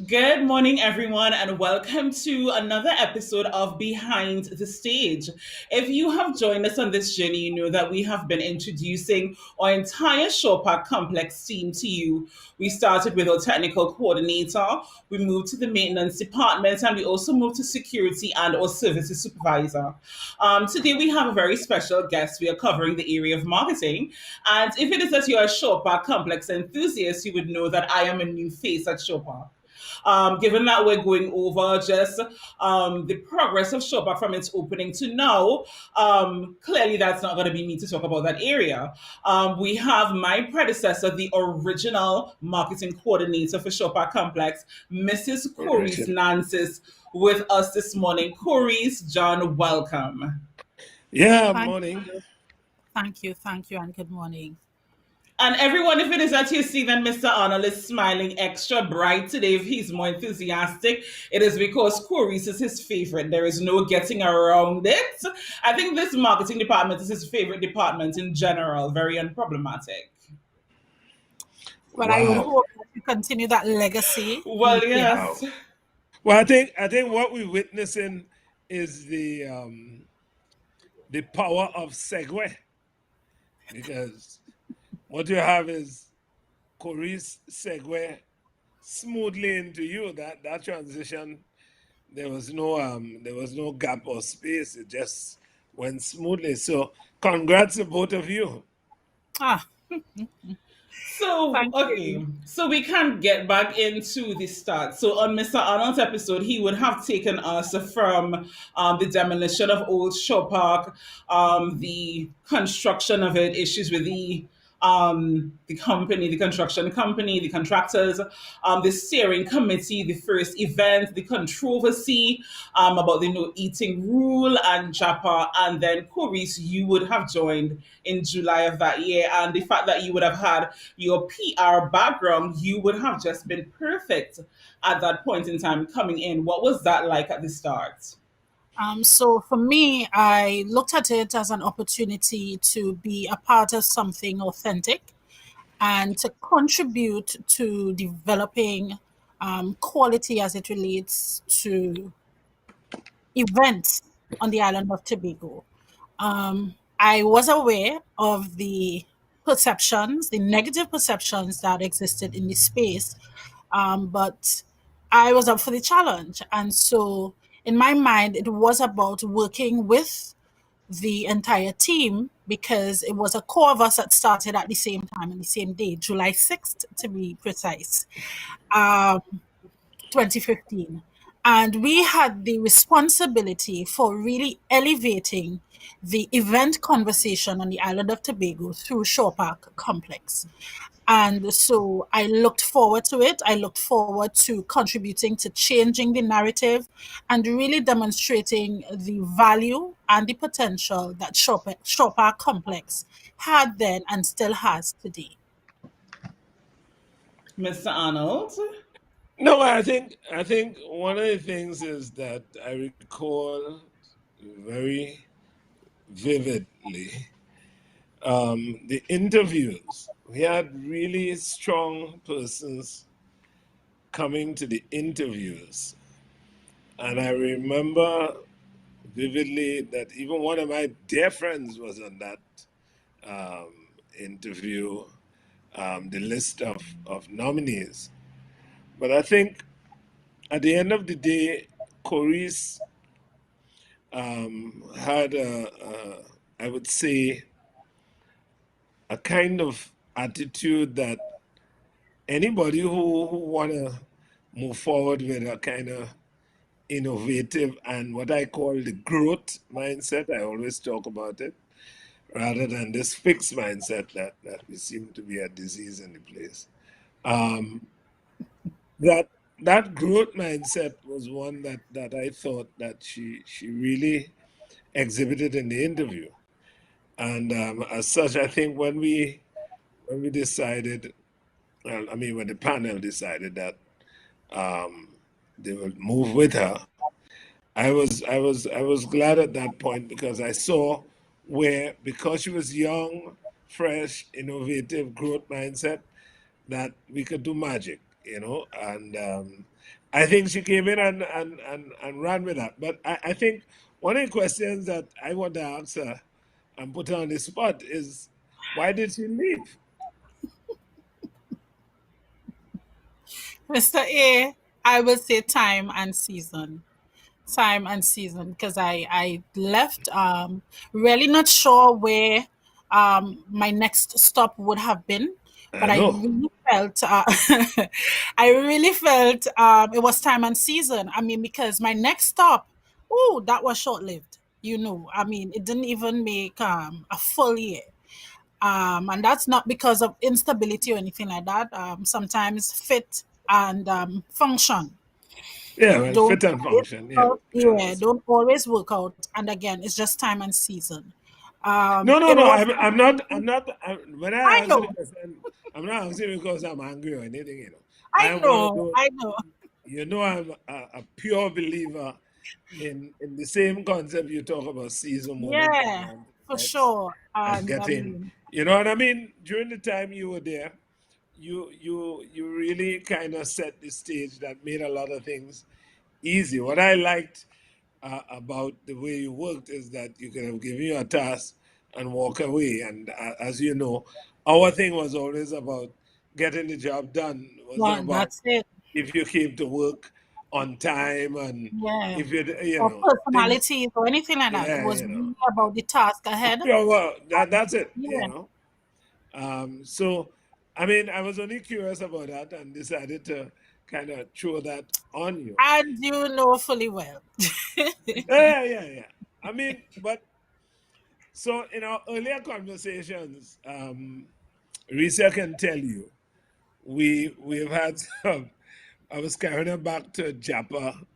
Good morning, everyone, and welcome to another episode of Behind the Stage. If you have joined us on this journey, you know that we have been introducing our entire Showpark complex team to you. We started with our technical coordinator, we moved to the maintenance department, and we also moved to security and our services supervisor. Today, we have a very special guest. We are covering the area of marketing. And if it is that you are a Showpark complex enthusiast, you would know that I am a new face at Showpark. Given that we're going over just the progress of Shopper from its opening to now, clearly that's not going to be me to talk about that area. We have my predecessor, the original marketing coordinator for Shopper Complex, Mrs. Korice Proficient. Nancis, with us this morning. Korice, John, welcome. Yeah, Thank morning. you. Thank you, and good morning. And everyone, if it is that you see that Mr. Arnold is smiling extra bright today, if he's more enthusiastic, it is because Corey's is his favorite. There is no getting around it. I think this marketing department is his favorite department in general, very unproblematic. Well, I would Wow. hope that you continue that legacy. Well, Wow. yes. Well, I think what we're witnessing is the power of segway, because what you have is Kori's segue smoothly into you. That transition, there was no gap or space. It just went smoothly. So congrats to both of you. Ah, So, thank okay, you. so we can get back into the start. So, on Mr. Arnold's episode, he would have taken us from the demolition of Old Shore Park, the construction of it, issues with the company, the construction company, the contractors, the steering committee, the first event, the controversy about the no eating rule and Japa, and then Coris, you would have joined in July of that year, and the fact that you would have had your PR background, you would have just been perfect at that point in time coming in. What was that like at the start? So for me, I looked at it as an opportunity to be a part of something authentic and to contribute to developing quality as it relates to events on the island of Tobago. I was aware of the perceptions, the negative perceptions that existed in the space, but I was up for the challenge. And so, in my mind, it was about working with the entire team because it was a core of us that started at the same time on the same day, July 6th to be precise. Um, 2015. And we had the responsibility for really elevating the event conversation on the island of Tobago through Shore Park Complex. And so I looked forward to it. I looked forward to contributing to changing the narrative and really demonstrating the value and the potential that Shore Park Complex had then and still has today. Mr. Arnold? No, I think one of the things is that I recall very vividly the interviews. We had really strong persons coming to the interviews. And I remember vividly that even one of my dear friends was on that interview, the list of nominees. But I think at the end of the day, Cori's had I would say, a kind of attitude that anybody who want to move forward with a kind of innovative and what I call the growth mindset, I always talk about it, rather than this fixed mindset that we seem to be a disease in the place. Um, that that growth mindset was one that I thought that she really exhibited in the interview. And as such, I think when we decided, well, I mean, when the panel decided that um, they would move with her, I was glad at that point because I saw where, because she was young, fresh, innovative, growth mindset, that we could do magic and I think she came in and ran with that. But I think one of the questions that I want to ask her and put her on the spot is, why did she leave? Mr. A, I will say time and season. Time and season, because I left really not sure where my next stop would have been, but I I know. really felt I really felt it was time and season. I mean, because my next stop, oh, that was short lived. I mean, it didn't even make a full year. And that's not because of instability or anything like that. Sometimes fit and function Yeah, well, don't fit and always function. Yeah, work out, yeah, yeah, that's don't always work out. And again, it's just time and season. no, no, It no. was I'm not. I'm not. When I I answer the know, question, I'm not answering because I'm angry or anything. I I am one of know, those. I know. I'm a pure believer in the same concept you talk about season, moving from Yeah, one to for the next, sure. and And I getting. mean, You know what I mean? During the time you were there, you really kind of set the stage that made a lot of things easy. What I liked about the way you worked is that you could have given you a task and walk away. And as you know, our thing was always about getting the job done. It wasn't well, about that's it. if you came to work on time and Yeah. if Or things. personalities or anything like that. It Yeah, was really about the task ahead. pure work. That's it. Yeah. So, I mean, I was only curious about that and decided to kind of throw that on you. And you know fully well. Yeah. I mean, but so in our earlier conversations, Risa can tell you we've had some. I was carrying her back to Japa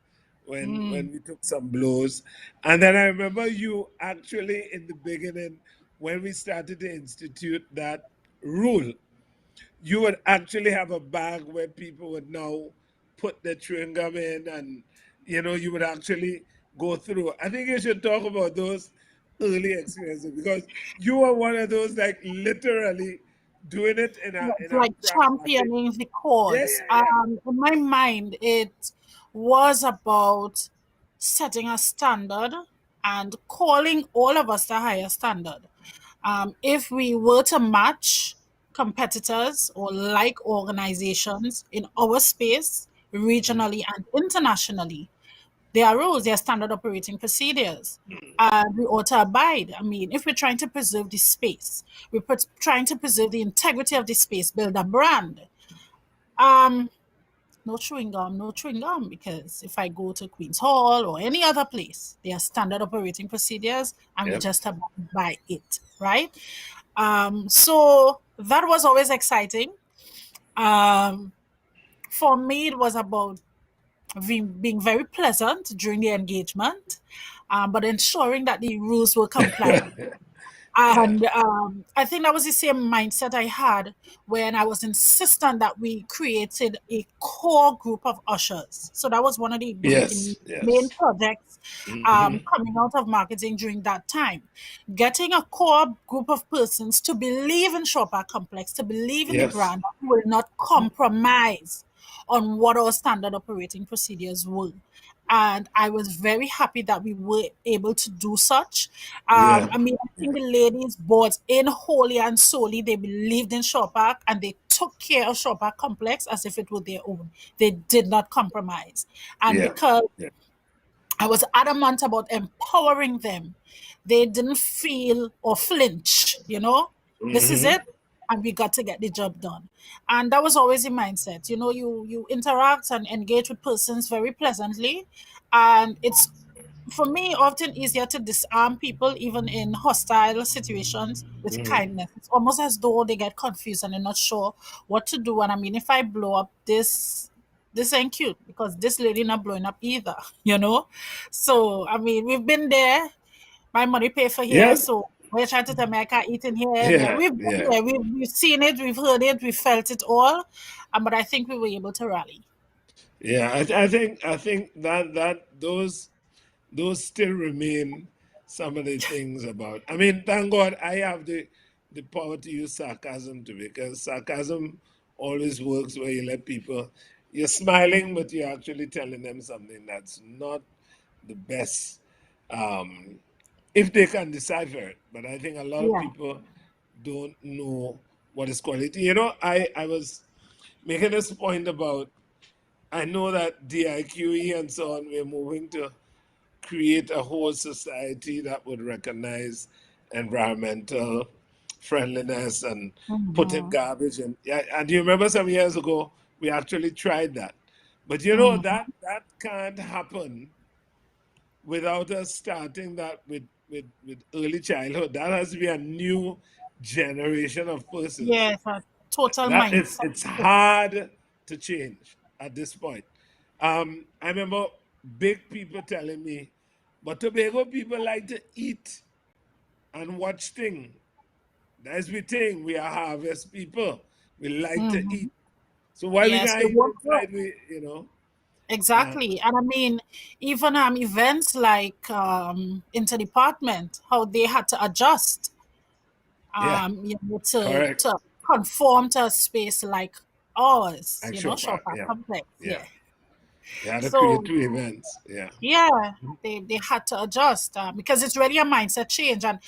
when Mm. we took some blows, and then I remember you actually in the beginning when we started to institute that rule, you would actually have a bag where people would now put their chewing gum in, and you would actually go through. I think you should talk about those early experiences because you were one of those like literally doing it in a Like pragmatic. championing the Yeah, cause. yeah, yeah. In my mind, it was about setting a standard and calling all of us to higher standard. If we were to match competitors or like organizations in our space, regionally and internationally, there are rules, there are standard operating procedures. And we ought to abide. I mean, if we're trying to preserve the space, trying to preserve the integrity of the space, build a brand. Um, no chewing gum, no chewing gum, because if I go to Queen's Hall or any other place, there are standard operating procedures and we Yep. just abide by it, right? So that was always exciting. Um, for me, it was about being very pleasant during the engagement, but ensuring that the rules were complied. Yeah. And I think that was the same mindset I had when I was insistent that we created a core group of ushers. So that was one of the Yes. main Yes. projects Hmm. coming out of marketing during that time. Getting a core group of persons to believe in Shopper Complex, to believe in the Yes. brand, that will not compromise on what our standard operating procedures were. And I was very happy that we were able to do such. Yeah. I mean, I Yeah. think the ladies bought in wholly and solely. They believed in Shopper and they took care of Shopper Complex as if it were their own. They did not compromise. And Yeah. because Yeah. I was adamant about empowering them, they didn't feel or flinch. This is Hmm. it, and we got to get the job done. And that was always the mindset. You interact and engage with persons very pleasantly, and it's for me often easier to disarm people even in hostile situations with kindness. It's almost as though they get confused and they're not sure what to do. And I mean, if I blow up this ain't cute because this lady not blowing up either, you know? So I mean, we've been there, my money pay for here, Yes. so we're trying to tell me I can't eat in here. Yeah, Yeah. we've been Yeah. there, we've seen it, we've heard it, we've felt it all. But I think we were able to rally. Yeah. I think that those still remain some of the things about. I mean, thank God I have the power to use sarcasm to because sarcasm always works where you let people, you're smiling, but you're actually telling them something that's not the best, um, if they can decipher it. But I think a lot of Yeah. people don't know what is quality. You know, I was making this point about, I know that DIQE and so on, we're moving to create a whole society that would recognize environmental friendliness and putting Mm-hmm. garbage in. Yeah, and you remember some years ago we actually tried that, but you know Mm-hmm. that can't happen without us starting that with early childhood. That has to be a new generation of persons. Yes, a total That mindset. it's hard to change at this point. I remember big people telling me, but Tobago people like to eat and watch things. That's we thing. We are harvest people. We like to Mm-hmm. eat. So why we Yes, can't it eat won't work. inside? We, you know. Uh, Exactly. And I mean, even events like interdepartment, how they had to adjust yeah, correct. to conform to a space like ours, Actual shop fact. Yeah, complex. yeah. Yeah. They had to create So two events. Yeah. yeah, they had to adjust because it's really a mindset change, and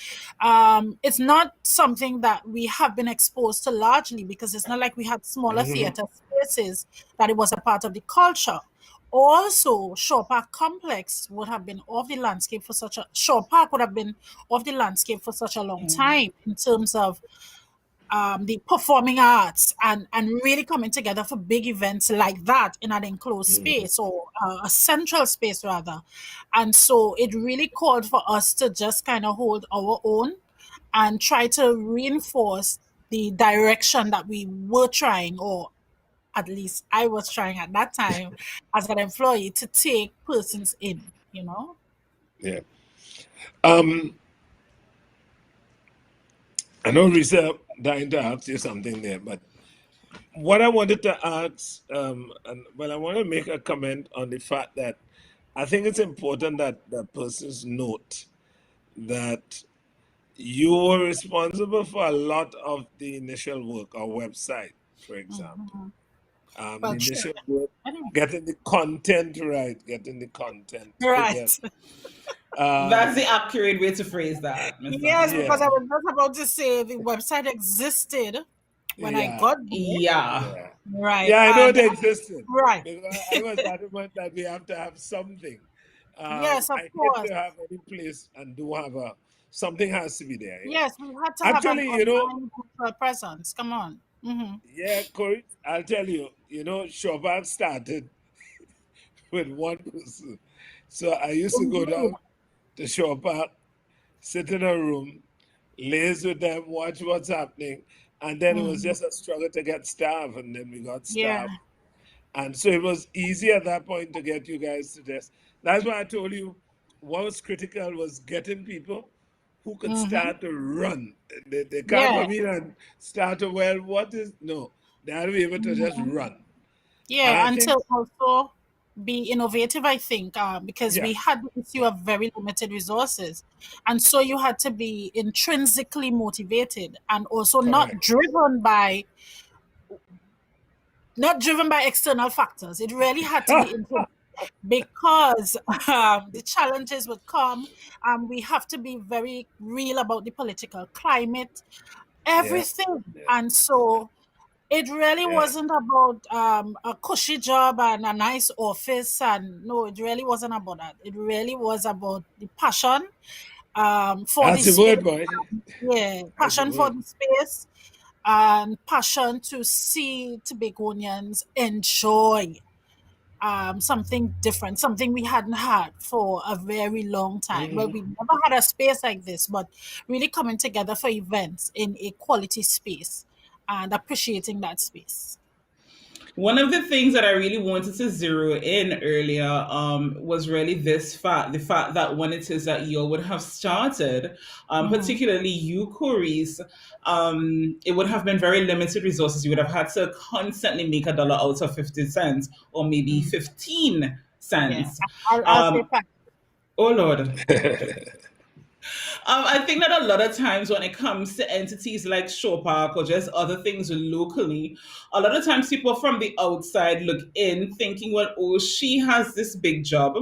it's not something that we have been exposed to largely because it's not like we had smaller Hmm. theater spaces that it was a part of the culture. Also, Shore Park Complex would have been off the landscape for such a Shore Park would have been off the landscape for such a long time in terms of the performing arts and really coming together for big events like that in an enclosed Hmm. space or a central space rather. And so it really called for us to just kind of hold our own and try to reinforce the direction that we were trying, or at least I was trying at that time as an employee to take persons in. Yeah. Um, I know Risa dying to ask you something there, but what I wanted to ask, and well, I want to make a comment on the fact that I think it's important that the persons note that you were responsible for a lot of the initial work, our website, for example. Mhm. The Well, true. initial work, Anyway, getting the content right, getting the content together. right. That's the Um, accurate way to phrase that, Mr. Yes, because yeah, I was just about to say the website existed when I yeah, got there. Yeah. yeah. Right. Yeah, I know And they existed right. because I was adamant that we have to have something. Yes, of I hate course. to have any place and do have a something has to be there. Yeah. Yes, we had to have an Actually, online virtual presence. Come on. yeah, Corey, I'll tell you, Chopin started with one person. So I used to go Indeed. down to Chopin, sit in a room, laze with them, watch what's happening. And then it was Hmm. just a struggle to get staff, and then we got Yeah. staff. And so it was easy at that point to get you guys to this. That's why I told you what was critical was getting people who could Hmm. start to run. They can't Yeah. come in and start to, well, what is, no, they have to be able to just Mhm. run. And I Yeah, and think, to also be innovative, I think, because yeah, we had the issue yeah, of very limited resources. And so you had to be intrinsically motivated and also correct. not driven by external factors. It really had to be intrinsic because the challenges would come. We have to be very real about the political climate, Yeah, everything. yeah, And so it really yeah. wasn't about a cushy job and a nice office. And no, it really wasn't about that. It really was about the passion for the That's the space. word, boy. Yeah, That's the passion for word. the space and passion to see Tobagonians enjoy something different, something we hadn't had for a very long time. Well, we Hmm. never had a space like this, but really coming together for events in a quality space and appreciating that space. One of the things that I really wanted to zero in earlier was really this fact, the fact that when it is that you would have started, Hmm. particularly you, Korice, it would have been very limited resources. You would have had to constantly make a dollar out of 50 cents or maybe Mm. 15 Yeah, cents. I'll say Um, fact. oh, Lord. I think that a lot of times when it comes to entities like Shore Park or just other things locally, a lot of times people from the outside look in thinking, well, oh, she has this big job.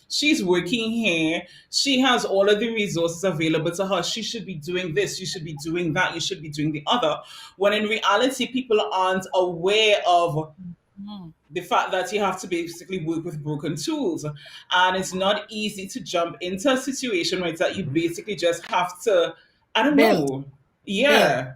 She's working here. She has all of the resources available to her. She should be doing this. You should be doing that. You should be doing the other. When in reality, people aren't aware of Mm. the fact that you have to basically work with broken tools, and it's not easy to jump into a situation where it's that you basically just have to, I don't Build, know, build. yeah,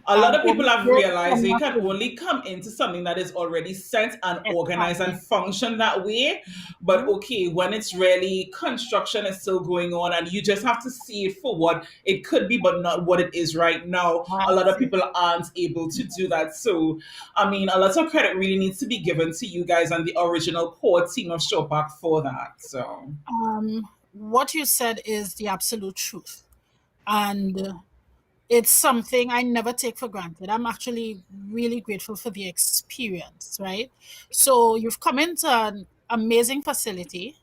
a lot of people Only have build realized they cannot can build. only come into something that is already set and organized Exactly. and function that way. But Mhm. okay, when it's really construction is still going on and you just have to see it for what it could be, but not what it is right now, a lot That's of it. people aren't able to do that. So, I mean, a lot of credit really needs to be given to you guys and the original core team of Showpack for that. So, What you said is the absolute truth. And it's something I never take for granted. I'm actually really grateful for the experience, right? So you've come into an amazing facility,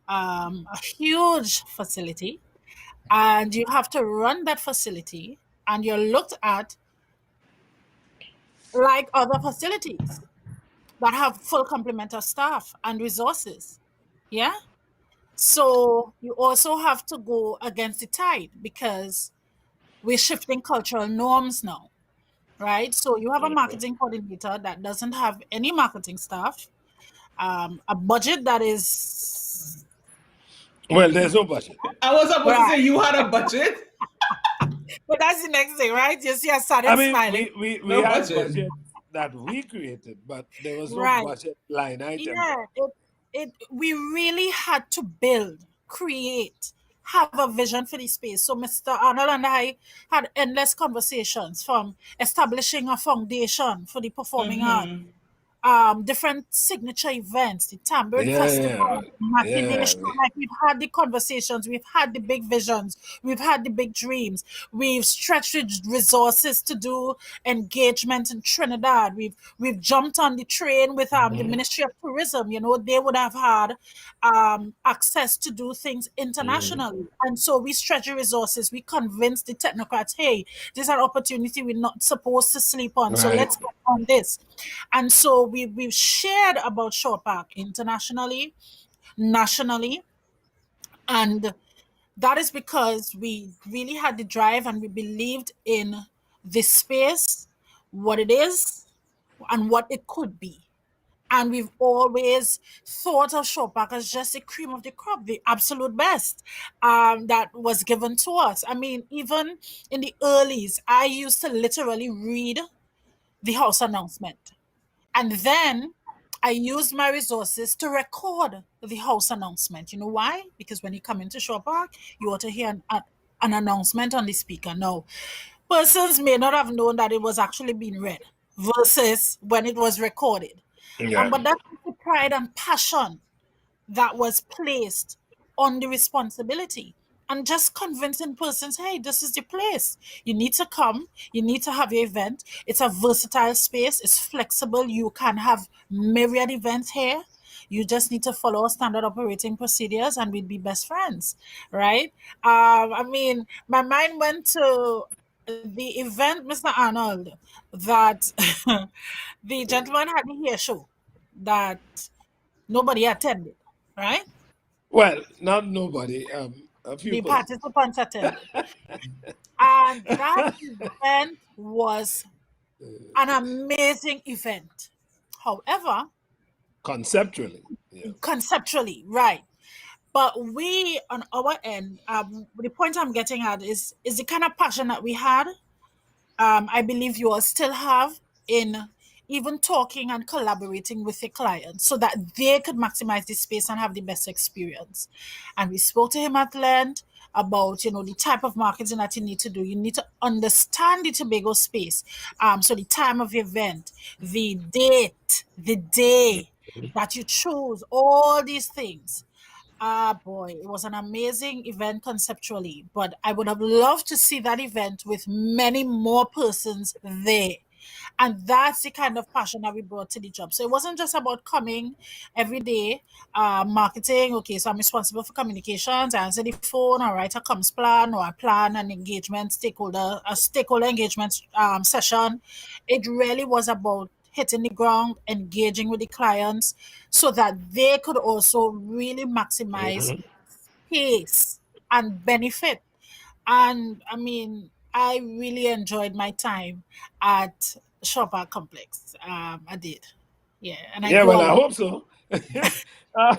a huge facility, and you have to run that facility, and you're looked at like other facilities that have full complement of staff and resources. Yeah. So you also have to go against the tide because we're shifting cultural norms now, right? So you have a marketing coordinator that doesn't have any marketing staff, a budget that is Well, there's no budget. I was supposed to right. say you had a budget, But that's the next thing, right? You see, I I started mean, smiling. we no had budget. budget that we created, but there was no Right. budget line item Yeah. there. We really had to build, create, have a vision for the space. So Mr. Arnold and I had endless conversations from establishing a foundation for the performing arts, Mm-hmm. different signature events, the Tambourine Yeah, yeah, Festival, yeah. machination. Like we've had the conversations, we've had the big visions, we've had the big dreams. We've stretched resources to do engagement in Trinidad. We've jumped on the train with the Ministry of Tourism. You know, they would have had access to do things internationally, and so we stretch the resources. We convinced the technocrats, hey, this is an opportunity we're not supposed to sleep on. So Right. let's get on this. And so we've shared about Shore Park internationally, nationally, and that is because we really had the drive and we believed in this space, what it is, and what it could be. And we've always thought of Shore Park as just the cream of the crop, the absolute best that was given to us. I mean, even in the earlies, I used to literally read the house announcement. And then I used my resources to record the house announcement. You know why? Because when you come into Shore Park, you ought to hear an announcement on the speaker. Now, persons may not have known that it was actually being read versus when it was recorded. Yeah. But that's the pride and passion that was placed on the responsibility, and just convincing persons, hey, this is the place you need to come, you need to have your event. It's a versatile space, it's flexible, you can have myriad events here. You just need to follow standard operating procedures and we'd be best friends, right? I mean, my mind went to the event, Mr. Arnold, that the gentleman had the hair show that nobody attended, right? Well, not nobody. A few The persons. participants attended. And that event was an amazing event. However, Conceptually. Yeah. conceptually, right. But we on our end, the point I'm getting at is the kind of passion that we had. I believe you all still have in even talking and collaborating with your clients so that they could maximize the space and have the best experience. And we spoke to him at length about, you know, the type of marketing that you need to do. You need to understand the Tobago space. So the time of the event, the date, the day that you choose, all these things. Ah, boy, it was an amazing event conceptually, but I would have loved to see that event with many more persons there. And that's the kind of passion that we brought to the job. So it wasn't just about coming every day, marketing. Okay, so I'm responsible for communications. I answer the phone, or write a comms plan, or I plan an engagement stakeholder engagement session. It really was about hitting the ground, engaging with the clients, so that they could also really maximize Mhm. pace and benefit. And I mean, I really enjoyed my time at Shopper Complex. I did. Yeah, and I Yeah, grew well, a I lot. hope so. Uh,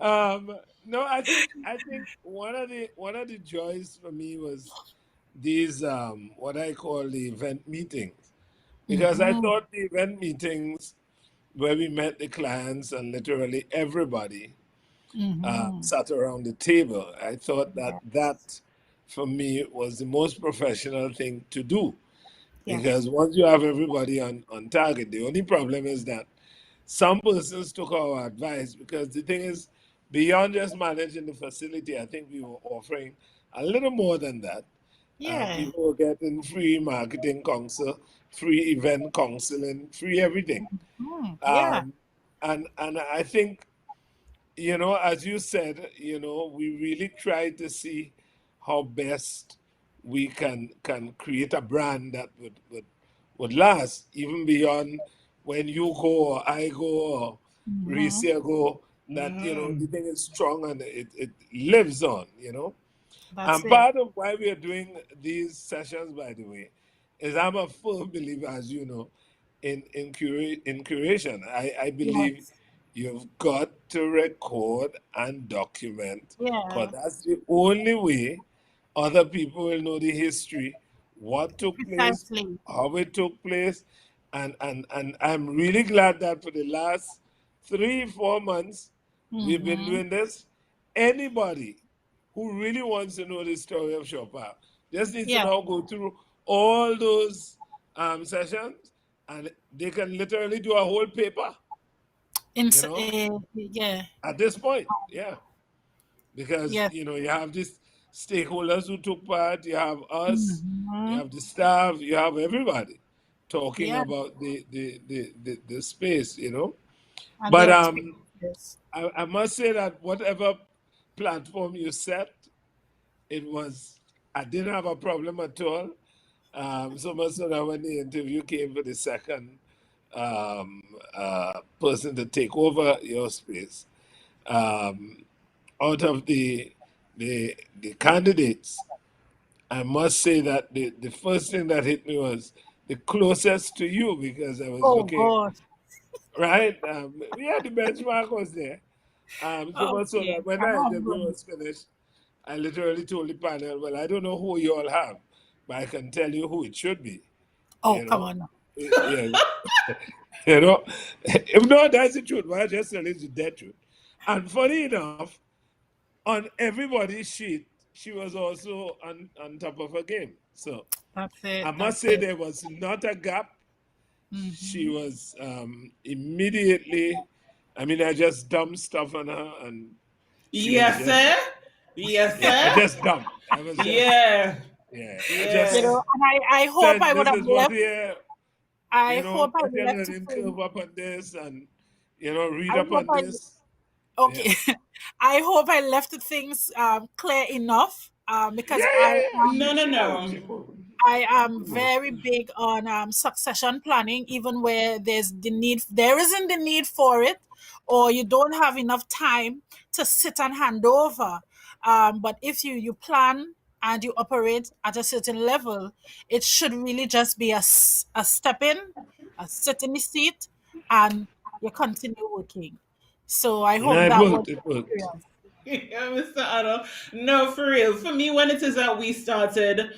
um, no, I think one of the joys for me was these what I call the event meetings, because I Mm-hmm. thought the event meetings where we met the clients and literally everybody Mm-hmm. sat around the table. I thought that Yes. that for me was the most professional thing to do, Yes. because once you have everybody on target, the only problem is that some persons took our advice, because the thing is, beyond just managing the facility, I think we were offering a little more than that. Yeah. People were getting free marketing counsel, free event counseling, free everything. Yeah. Um, and I think, as you said, we really try to see how best we can create a brand that would last even beyond when you go or I go or Reese Mm-hmm. go. That the thing is strong and it lives on. That's And it. part of why we are doing these sessions, by the way, is I'm a firm believer, as you know, in curation. I believe Yes. you've got to record and document, because Yeah. that's the only way other people will know the history, what took place, Precisely. how it took place, and I'm really glad that for the last 3 4 months we've been Mm-hmm. doing this. Anybody who really wants to know the story of Chopin just needs to Yeah. now go through all those sessions, and they can literally do a whole paper, you know, Yeah. at this point. Yeah. Because, Yes. you have these stakeholders who took part, you have us, you Mm-hmm. have the staff, you have everybody talking Yeah. about the space. And But the experiences. I must say that whatever platform you set, it was, I didn't have a problem at all. So much so that when the interview came for the second person to take over your space, um, out of the candidates, I must say that the first thing that hit me was the closest to you, because I was Oh looking God. right. Yeah, the benchmark was there. So much so Okay. that when I'm the interview humble. was finished, I literally told the panel, "Well, I don't know who you all have, but I can tell you who it should be." Oh, You come know, on. yeah, you know. If not, that's the truth. But I just tell you the dead truth. And funny enough, on everybody's sheet, she was also on top of her game. So That's I it. must That's say it. there was not a gap. She Mm-hmm. was immediately. I mean, I just dumped stuff on her, and she was Yes, just, sir. Yes, yeah. I sir. just dumped. I was just, Yeah. yeah. I You Yeah. just know, and I hope said, I would "This have is what left. here. I hope I Get your left learning things. curve up on this, and I read up hope on this." Yeah. okay. I hope I left things clear enough. Yeah, Because yeah, yeah. No, no, She moved. no. She moved. I am She moved. very big on succession planning, even where there isn't the need for it, or you don't have enough time to sit and hand over. But if you plan and you operate at a certain level, it should really just be a step in, a sit in the seat, and you continue working. So I No, hope it that was worked. It the worked. experience. Yeah, Mr. Arnold. No, for real. For me, when it is that we started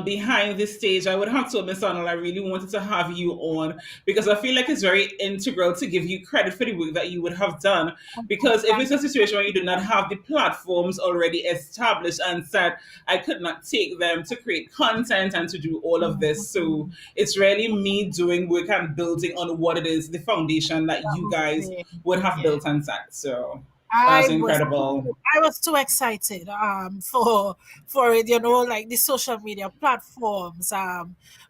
behind this stage, I would have told Mr. Arnold I really wanted to have you on because I feel like it's very integral to give you credit for the work that you would have done. Oh, Because if thank it's a situation where you do not have the platforms already established and set, I could not take them to create content and to do all of this. So you. it's really me doing work and building on what it is, the foundation that That you was guys it. would have Yeah. built and set. So. That's Too, incredible. I was too excited for it, like the social media platforms,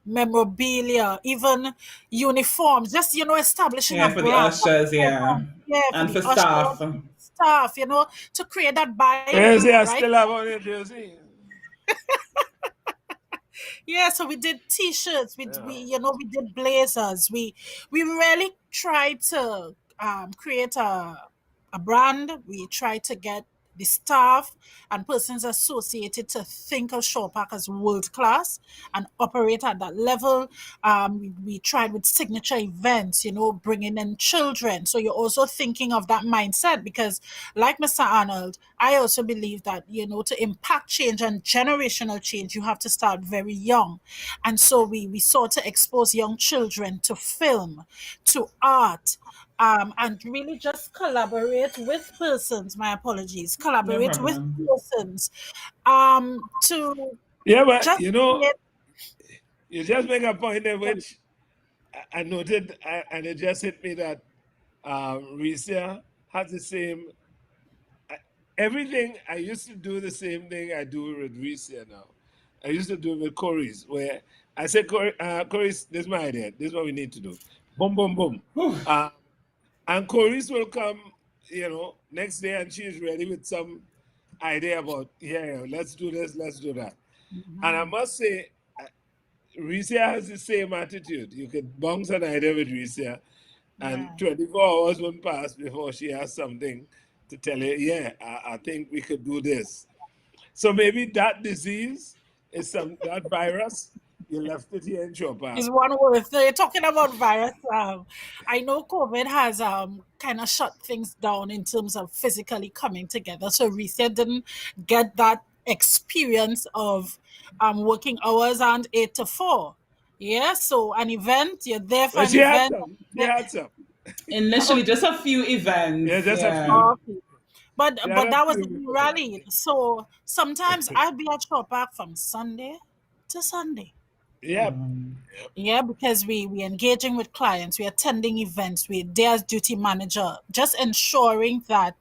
memorabilia, even uniforms, just establishing a Yeah, for the brand, ushers, yeah. yeah, for And the for ushers, staff. staff, to create that Yes, buy-in, I right? still have on it, Jersey. Yeah, so we did t-shirts, we Yeah. we did blazers. We really tried to create a brand. We tried to get the staff and persons associated to think of Showpack as world class and operate at that level. We tried with signature events, bringing in children. So you're also thinking of that mindset because, like Mr. Arnold, I also believe that, to impact change and generational change, you have to start very young. And so we sought to expose young children to film, to art, and really just collaborate with persons. My apologies, No collaborate with problem. persons to Yeah, but just create. you just make a point in which I noted, and it just hit me that Risa has the same. Everything I used to do the same thing I do with Risa now. I used to do it with Korice, where I said, Korice, this is my idea. This is what we need to do. Boom, boom, boom. Whew. Uh, and Korice will come, next day, and she's ready with some idea about, yeah, let's do this, let's do that. And I Mhm. must say, Risa has the same attitude. You could bounce an idea with Risa, and Yeah. 24 hours won't pass before she has something to tell you, yeah, I think we could do this. So maybe that disease is that virus, you left it here in Chopin. Is one word. So you're talking about virus. I know COVID has kind of shut things down in terms of physically coming together. So Reset didn't get that experience of working hours and 8 to 4. Yeah, so an event, you're there for But an she had event. some. She had some. Initially, just a few Yeah, events. just a Yeah. few. Okay. But She had but a that was few the before that. rally. So sometimes I'd be at Shop Park from Sunday to Sunday. Yep. Yeah, because we engaging with clients, we attending events, we there as duty manager, just ensuring that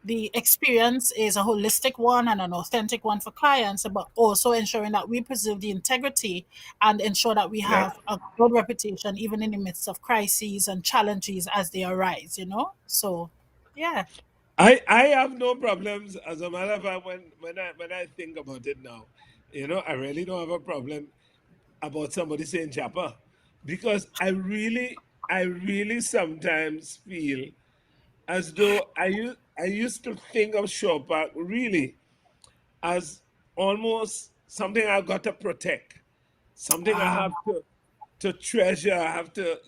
the experience is a holistic one and an authentic one for clients, but also ensuring that we preserve the integrity and ensure that we Yep. have a good reputation even in the midst of crises and challenges as they arise. So yeah. I have no problems. As a matter of fact, when I think about it now, I really don't have a problem about somebody saying Japa, because I really sometimes feel as though I used to think of Chopin really as almost something I got to protect, something I Um, have to treasure. I have to,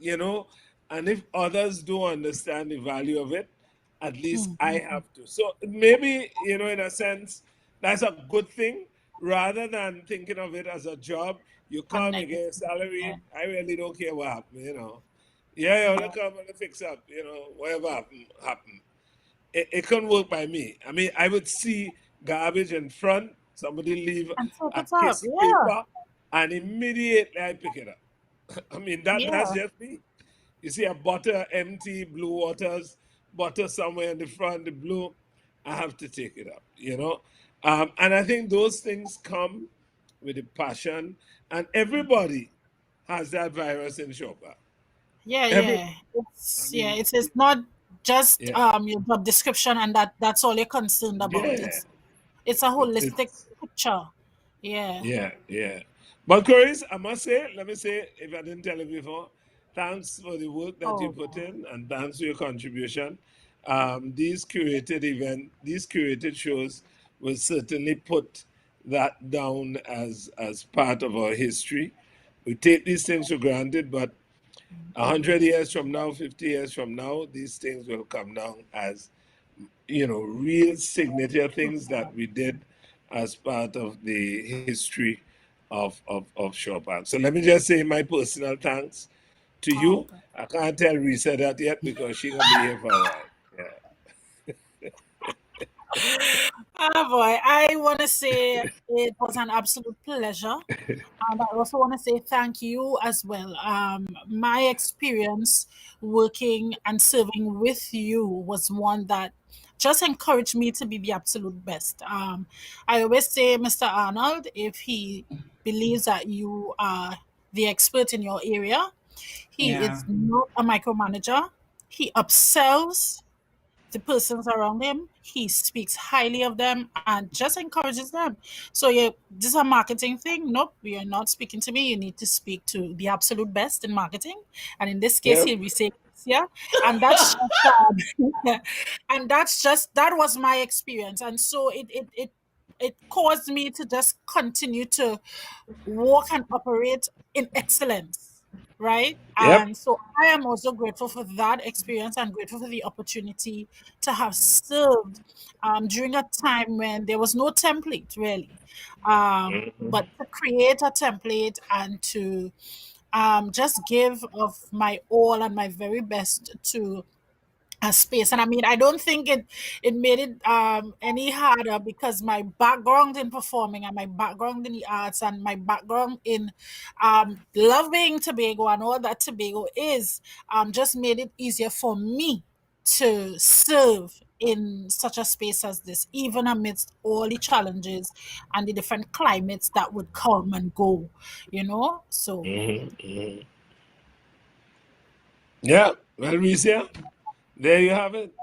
and if others don't understand the value of it, at least I mhm. have to. So maybe, in a sense, that's a good thing rather than thinking of it as a job. You And come, you negative. get a Yeah. salary. I really don't care what happened. Yeah, you Yeah. want to come and fix up, whatever happen. It couldn't work by me. I mean, I would see garbage in front, somebody leave And take a it up. kiss Yeah. paper, and immediately I pick it up. I mean, that's Yeah. just me. You see a bottle empty, blue waters, bottle somewhere in the front, the blue, I have to take it up. And I think those things come with the passion, and everybody has that virus in Shopper. Yeah, Everybody. yeah. I Yeah, mean, it's not just yeah, your job description and that's all you're concerned about. yeah. It's a holistic It's picture. Yeah. Yeah, yeah. But Chris, I must say, let me say, if I didn't tell you before, thanks for the work that you Oh, put in, and thanks for your contribution. These curated shows will certainly put that down as part of our history. We take these things for granted, but 100 years from now, 50 years from now, these things will come down as real signature things that we did as part of the history of Chopin. So let me just say my personal thanks to you. okay. I can't tell Risa that yet because she's gonna be here for a while. Yeah. Ah, boy, I want to say it was an absolute pleasure. And I also want to say thank you as well. My experience working and serving with you was one that just encouraged me to be the absolute best. I always say, Mr. Arnold, if he believes that you are the expert in your area, he Yeah. is not a micromanager. He upsells the persons around him. He speaks highly of them and just encourages them. So yeah, this is a marketing thing. Nope, you're not speaking to me. You need to speak to the absolute best in marketing. And in this case, Yep. he'll be saying, yeah. And that's and that's just that was my experience. And so it caused me to just continue to work and operate in excellence, right? Yep. And so I am also grateful for that experience and grateful for the opportunity to have served during a time when there was no template really. But to create a template and to just give of my all and my very best to a space. And I mean, I don't think it made it any harder because my background in performing and my background in the arts and my background in loving Tobago and all that Tobago is just made it easier for me to serve in such a space as this, even amidst all the challenges and the different climates that would come and go, so Yeah. Well, Ricia, there you have it.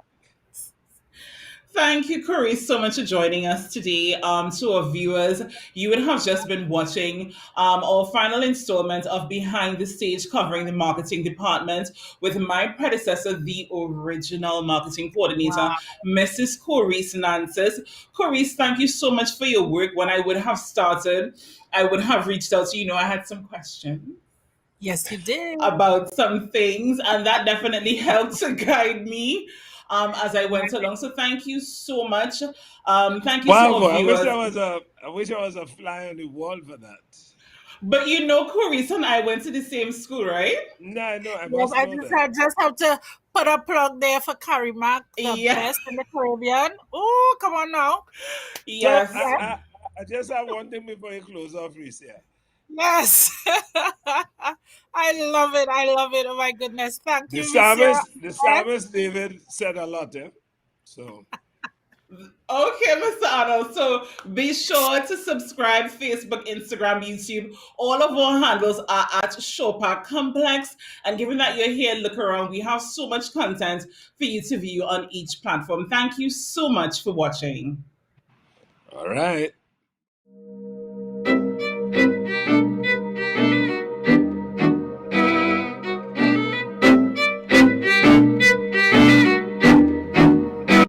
Thank you, Korice, so much for joining us today. To our viewers, you would have just been watching our final installment of Behind the Stage covering the marketing department with my predecessor, the original marketing coordinator, wow. Mrs. Korice Nancis. Korice, thank you so much for your work. When I would have started, I would have reached out to you. I had some questions Yes, you did. about some things, and that definitely helped to guide me as I went along. So thank you so much. Thank you to Wow, our boy, viewers. I wish I was a fly on the wall for that. But Clarice and I went to the same school, right? No, no, I Yes, must know that. I just have to put a plug there for Karimak, the Yeah. best in the Caribbean. Oh, come on now. So Yes. Yes, I just have one thing before you close off, Ricia. yes. I love it. I love it. Oh my goodness. Thank you, Ricia. The And psalmist David said a lot, eh? So Okay, Mr. Arnold. So be sure to subscribe Facebook, Instagram, YouTube. All of our handles are at Showpark Complex. And given that you're here, look around. We have so much content for you to view on each platform. Thank you so much for watching. all right.